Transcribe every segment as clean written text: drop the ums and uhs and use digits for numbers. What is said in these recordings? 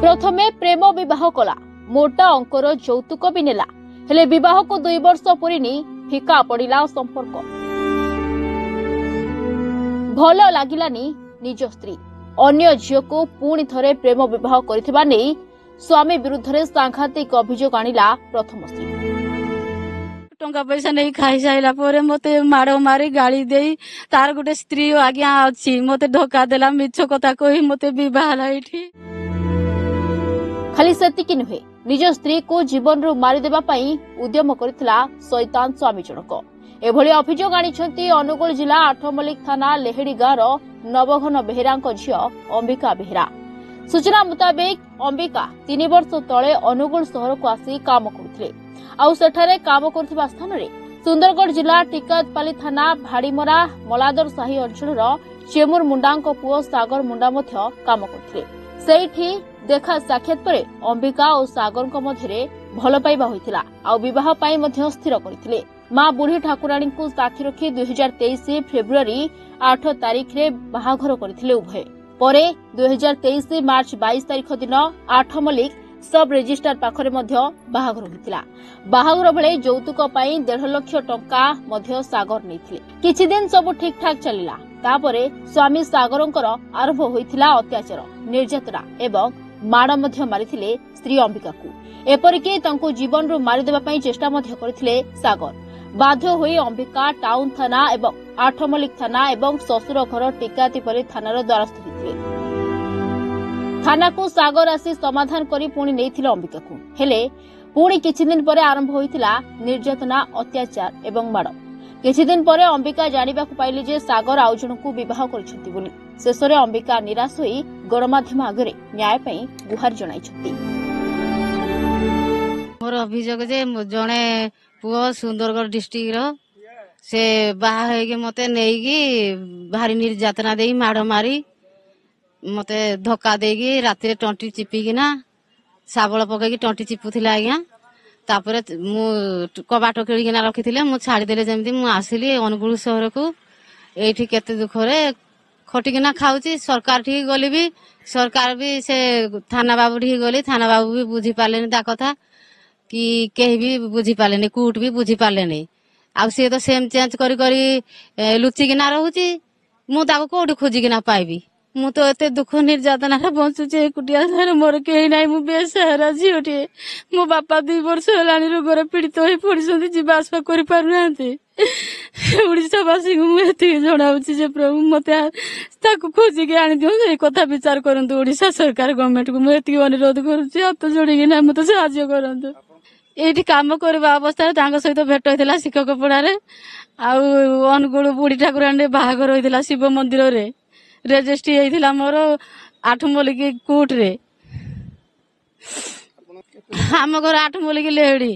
प्रथमे प्रेम विवाह कला मोटा अंकर यौतुक भी नेला हेले विवाह को 2 वर्ष पूरीनी फिका पड़िला संपर्क भल लागिलानी निज स्त्री अन्य झील को पुणी थरे प्रेम विवाह करथिबा नेई स्वामी विरुद्ध रे सांघातिक अभियोग आनिला प्रथम स्त्री। टंका पैसा नहीं खाई साइला परे मते माड़ो मारी गाली देई तार गोटे स्त्री आज्ञा अछि मते धोखा देला मिछ कथा कहि मते विवाह लाइठी। खाली सेतिकी नुहे निज स्त्री को जीवन रु मारी देबा पई उद्यम करथिला शैतान स्वामी जनक। एभली अभियोग आनिछंती अनुगुल जिला आठमल्लिक थाना लेहेड़ी गाँव नवघन बेहेरांक झियो अंबिका बेहेरा। सूचना मुताबिक अंबिका 3 वर्ष तले अनुगुल सहर को आसी काम करुथिले आउ सेठारे काम करुथिबा स्थान रे सुंदरगढ़ जिला टिकतपाली थाना भाड़ीमरा मलादर साही अंचल चेमुर मुंडांक पुओ सागर मुंडा मध्य काम करुथिले। सेठी देखा साक्षात परे अंबिका और सागर मध्य भल पाइबा होइतिला आउ विवाह पाई मध्य स्थिर करथिले। मां बुढ़ी ठाकुराणी को साक्षी रखी 2023 फेब्रुआरी 8 तारिख रे बाहाघर करथिले उभय। परे 2023 मार्च 22 तारिख दिन आठमल्लिक सब रेजिस्ट्रार पाखरे मध्य बाहाघर होइतिला। बाहाघर बेले यौतुक पाई 1.5 लाख टंका मध्य सागर नैथिले। किछि दिन सब ठीक ठाक चलिला तापरे स्वामी सागरंकर आरंभ होइतिला अत्याचार निर्यातना एवं माड़ मध्य मारिथिले स्त्री अंबिका को। एपरिके तांको जीवन रु मारी देबा पई चेष्टा मध्य करथिले सागर। बाध्य होई अंबिका टाउन थाना एवं आठमल्लिक थाना एवं ससुर घर टिकातीपरी थानार द्वारस्थ होइथिले। थाना को सागर आसी समाधान करी पुणी नैथिले अंबिका को हेले पुणी किछि दिन परे आरंभ होइतिला निर्यातना अत्याचार एवं माड़। किछि दिन परे अंबिका जानिबा को पाइले जे सागर आउ जणकु विवाह करछंती बोली। शेषरे अंबिका निराश होई गणमाध्यम आगरे न्याय पई गुहार जणाइछंती। मोर अभियोग जे जणे पुओ सुंदरगढ़ डिस्ट्रिक्ट रो से बाहा हेगे मते नेगी भारी निर्यातना देई माड़ मारी मते धक्का देगी राति टंटी चिपिकिना साबल पकईकी टंटी चिपुथिला आज्ञा। तापर मु कबाट किना रखी मु छाड़ीदेले जमी मु आसिली अनुगुल सहर को एठी केते दुखरे खटिकिना खाऊची। सरकार ठीक गली भी सरकार भी से थाना बाबू ठीक गली थाना बाबू भी बुझी पार्ले ता कथा कि केही भी बुझी पार्ले कूट भी बुझी पार्ले आ सी तो सेम चेंज करी करी लुचिकिना रहुची मु ताको कोठी खोजिकिना पाइबी। मु तो एते दुख निर्यातना बंचुचे एकुटिया मोर कहीं ना मु बेसहारा झीटे मो बापा 2 वर्ष हेलानी रोगर पीड़ित हो पड़ी जीवा आसवा कर ओडावासी को मुझे जनावि जे प्रभु मत खोजिकी आनी दिखाँ कथा विचार करतु ओडिशा सरकार गवर्नमेंट को मुझे अनुरोध करुच्ची हाथ जोड़ी मत साहय करतु। ये कम करवा अवस्था सहित भेट होता शिक्षक पड़ारे अनुगुल बुढ़ी ठाकुराणी बाहाघर होता शिव मंदिर रे रेजिस्ट्री होता मोर आठमल्लिक कोर्ट रे आम घर आठमल्लिक लेहड़ी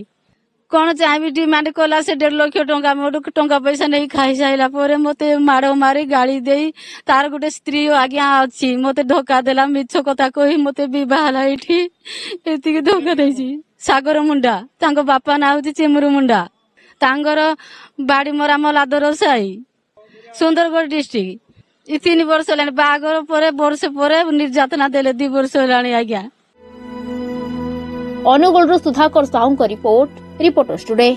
कौन चाहिए डिमांड कला से 1.5 लाख टंका मोर टंका पैसा नहीं खाई साइला परे मते माड़ मारी गाली देई तार गोटे स्त्री आज्ञा अछि मते धोखा देला मिछ कथा कहि मते विवाह लाइठी एतिके धोखा देछि। सागर मुंडा तांको बापा ना होछि चेमुर मुंडा तांगर बाड़ी मरा मलादर साई सुंदरगढ़ डिस्ट्रिक्ट 3 वर्ष हेलानी बाहाघर परे वर्ष परे निर्यातना देले 2 वर्ष हेलानी आज्ञा। Angul Sudhakar Sahu reporters today.